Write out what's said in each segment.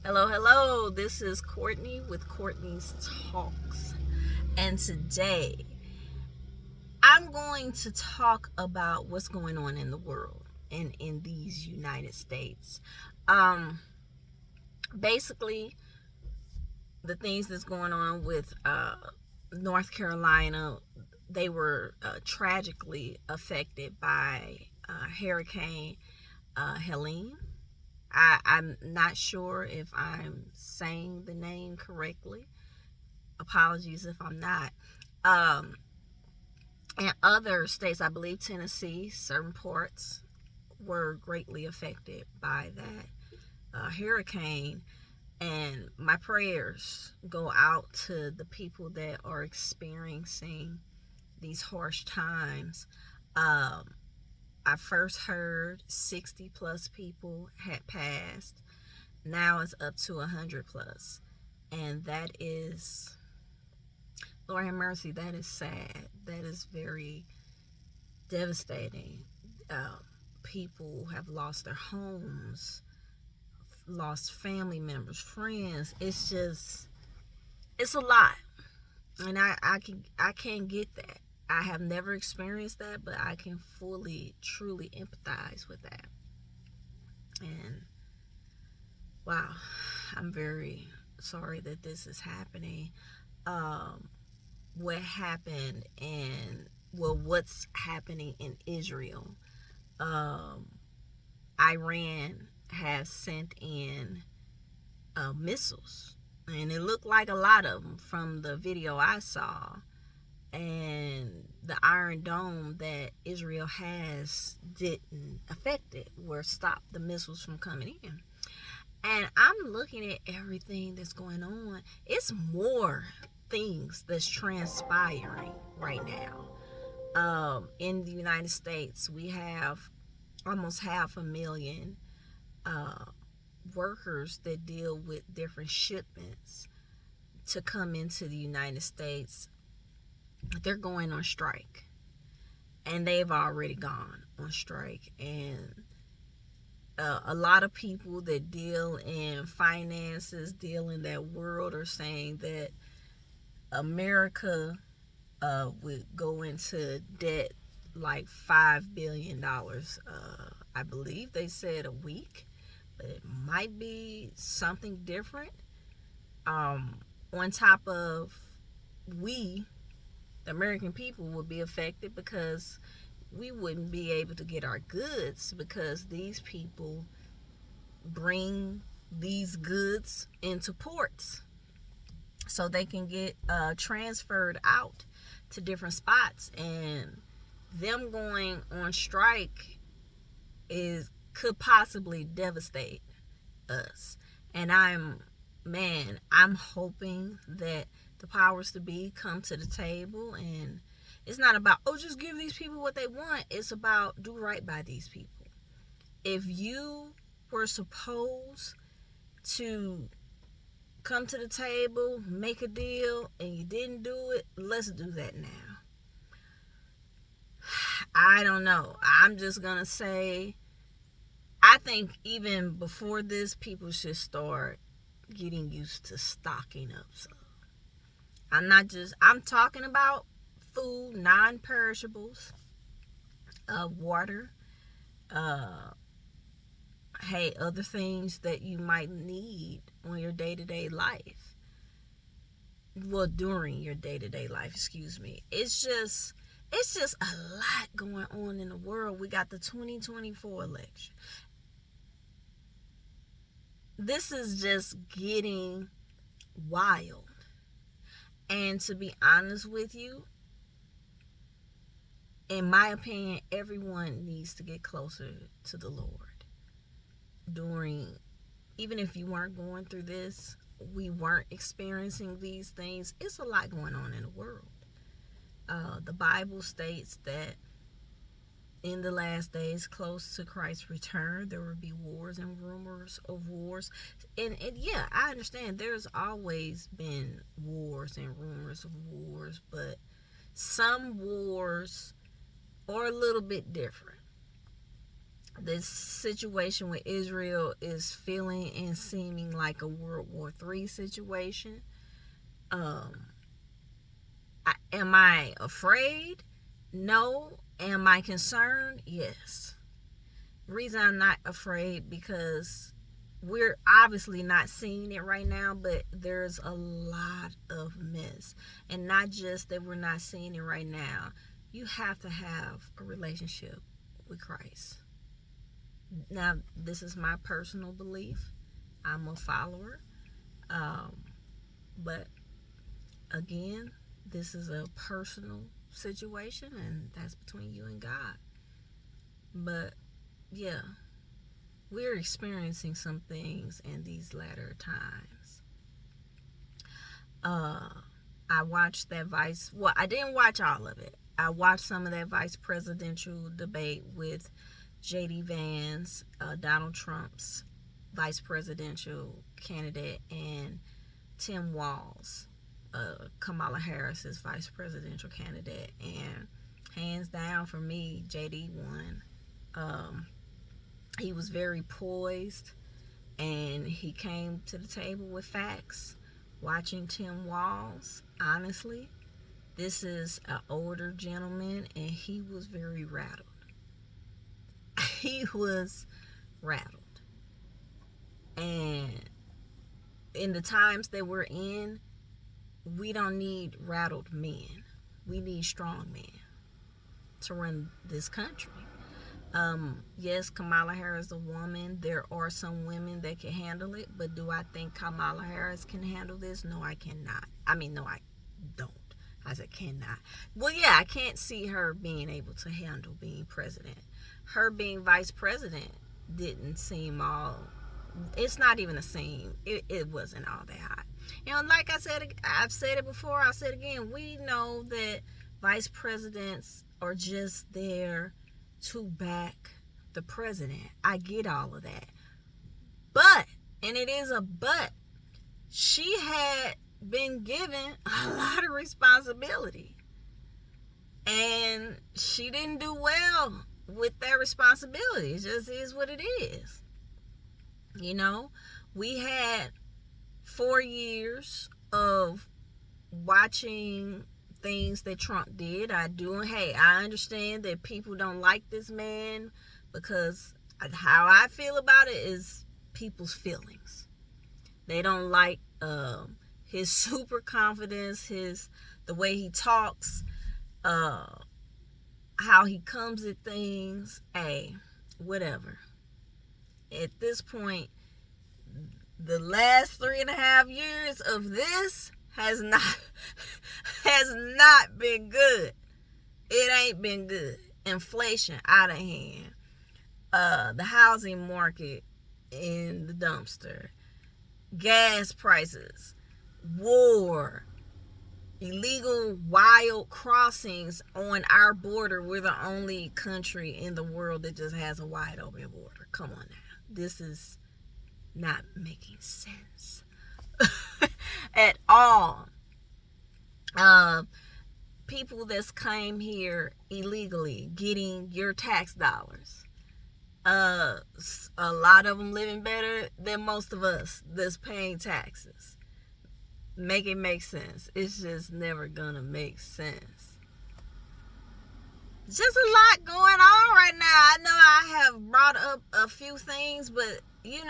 Hello, hello. This is Courtney with Courtney's Talks. And today I'm going to talk about what's going on in the world and in these United States. Um, Basically, the things that's going on with North Carolina, they were tragically affected by Hurricane Helene. I'm not sure if I'm saying the name correctly. Apologies if I'm not. Um, in other states, I believe Tennessee, certain parts were greatly affected by that hurricane. And my prayers go out to the people that are experiencing these harsh times. Um, I first heard 60 plus people had passed. Now it's up to 100 plus. And that is, Lord have mercy, that is sad. That is very devastating. Um, People have lost their homes, lost family members, friends. It's a lot. And I can't get that. I have never experienced that, but I can fully, truly empathize with that. And wow, I'm very sorry that this is happening. Um, what happened and what's happening in Israel. Um, Iran has sent in missiles, and it looked like a lot of them from the video I saw. And the Iron Dome that Israel has didn't affect it, or stop the missiles from coming in. And I'm looking at everything that's going on. It's more things that's transpiring right now. In the United States, we have almost 500,000 uh, workers that deal with different shipments to come into the United States. They're going on strike, and they've already gone on strike. And a lot of people that deal in finances, deal in that world, are saying that America would go into debt like $5 billion. I believe they said a week, but it might be something different. On top of, we, the American people, would be affected because we wouldn't be able to get our goods because these people bring these goods into ports so they can get transferred out to different spots. And them going on strike could possibly devastate us. And I'm hoping that the powers to be come to the table. And it's not about, oh, just give these people what they want. It's about do right by these people. If you were supposed to come to the table, make a deal, and you didn't do it, let's do that now. I don't know. I'm just going to say, I think even before this, people should start getting used to stocking up. So I'm talking about food, non-perishables, water, uh, hey, other things that you might need on your day-to-day life. Well, during your day-to-day life, excuse me. It's just a lot going on in the world. We got the 2024 election. This is just getting wild. And to be honest with you, in my opinion, everyone needs to get closer to the Lord. Even if you weren't going through this, we weren't experiencing these things, it's a lot going on in the world. The Bible states that in the last days, close to Christ's return, there will be wars and rumors of wars. And yeah, I understand there's always been wars and rumors of wars, but some wars are a little bit different. This situation with Israel is feeling and seeming like a World War III situation. Um, am I afraid? No. Am I concerned? Yes. Reason I'm not afraid because we're obviously not seeing it right now, but there's a lot of mess. And not just that we're not seeing it right now. You have to have a relationship with Christ. Now, this is my personal belief. I'm a follower. Um, but again, this is a personal situation, and that's between you and God. But yeah, we're experiencing some things in these latter times. I watched that I didn't watch all of it. I watched some of that vice presidential debate with J.D. Vance, Donald Trump's vice presidential candidate, and Tim Walz, Kamala Harris's vice presidential candidate. And hands down for me, JD won. He was very poised, and he came to the table with facts. Watching Tim Walz, honestly, this is an older gentleman, and he was very rattled. He was rattled. And in the times that we're in, we don't need rattled men. We need strong men to run this country. Yes, Kamala Harris is a woman. There are some women that can handle it, but do I think Kamala Harris can handle this? No, I cannot. No, I don't. I said cannot. Well, yeah, I can't see her being able to handle being president. Her being vice president didn't seem all. It's not even a scene. It wasn't all that hot. Like I said, I've said it before. I'll say it again. We know that vice presidents are just there to back the president. I get all of that. But, and it is a but, she had been given a lot of responsibility. And she didn't do well with that responsibility. It just is what it is. We had 4 years of watching things that Trump did. I understand that people don't like this man because how I feel about it is people's feelings. They don't like his super confidence, the way he talks, how he comes at things. Whatever. At this point, the last 3.5 years of this has not been good. It ain't been good. Inflation out of hand. The housing market in the dumpster. Gas prices. War. Illegal wild crossings on our border. We're the only country in the world that just has a wide open border. Come on now. This is not making sense at all. People that's came here illegally getting your tax dollars. A lot of them living better than most of us that's paying taxes. Make it make sense. It's just never gonna make sense. Just a lot going on right now. I know I have brought up a few things, but these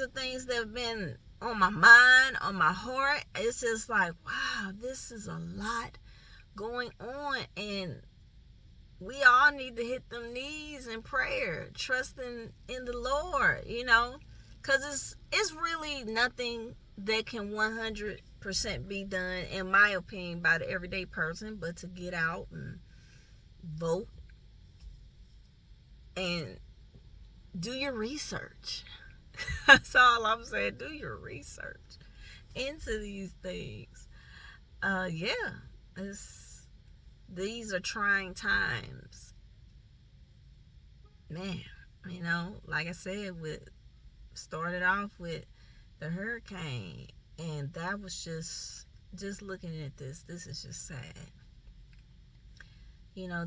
are things that have been on my mind, on my heart. It's just like, wow, this is a lot going on, and we all need to hit them knees in prayer, trusting in the Lord, because it's really nothing that can 100% be done, in my opinion, by the everyday person, but to get out and vote and do your research. That's all I'm saying. Do your research into these things. These are trying times. Man, like I said, started off with the hurricane, and that was just looking at this is just sad.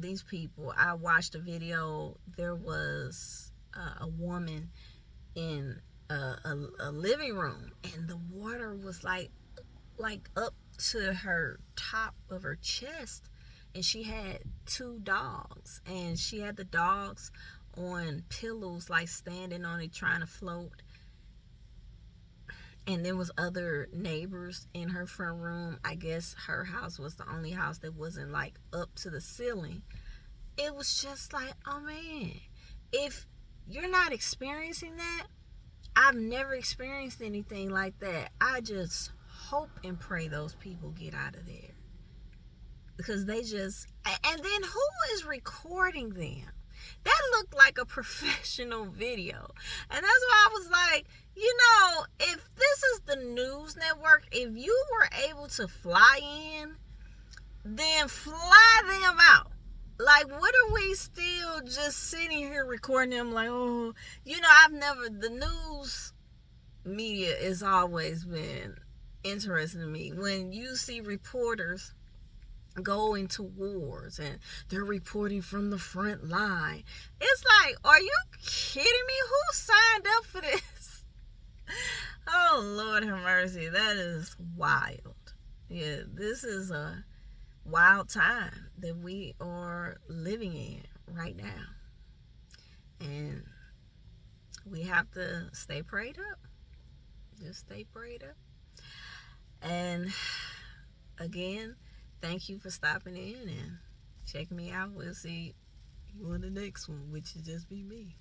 These people, I watched a video. There was a woman in a living room, and the water was like up to her top of her chest, and she had two dogs, and she had the dogs on pillows, like standing on it trying to float. And there was other neighbors in her front room. I guess her house was the only house that wasn't like up to the ceiling. It was just like, oh man, if you're not experiencing that, I've never experienced anything like that. I just hope and pray those people get out of there, because they just, and then who is recording them? That looked like a professional video. And that's why I was like, if this is the news network, if you were able to fly in, then fly them out. Like, what are we still just sitting here recording them? Like, oh, the news media has always been interesting to me. When you see reporters go into wars and they're reporting from the front line, it's like, are you kidding me? Who signed up for this? Oh, Lord have mercy. That is wild. Yeah, this is a wild time that we are living in right now. And we have to stay prayed up. Just stay prayed up. And again, thank you for stopping in and checking me out. We'll see you on the next one, which will just be me.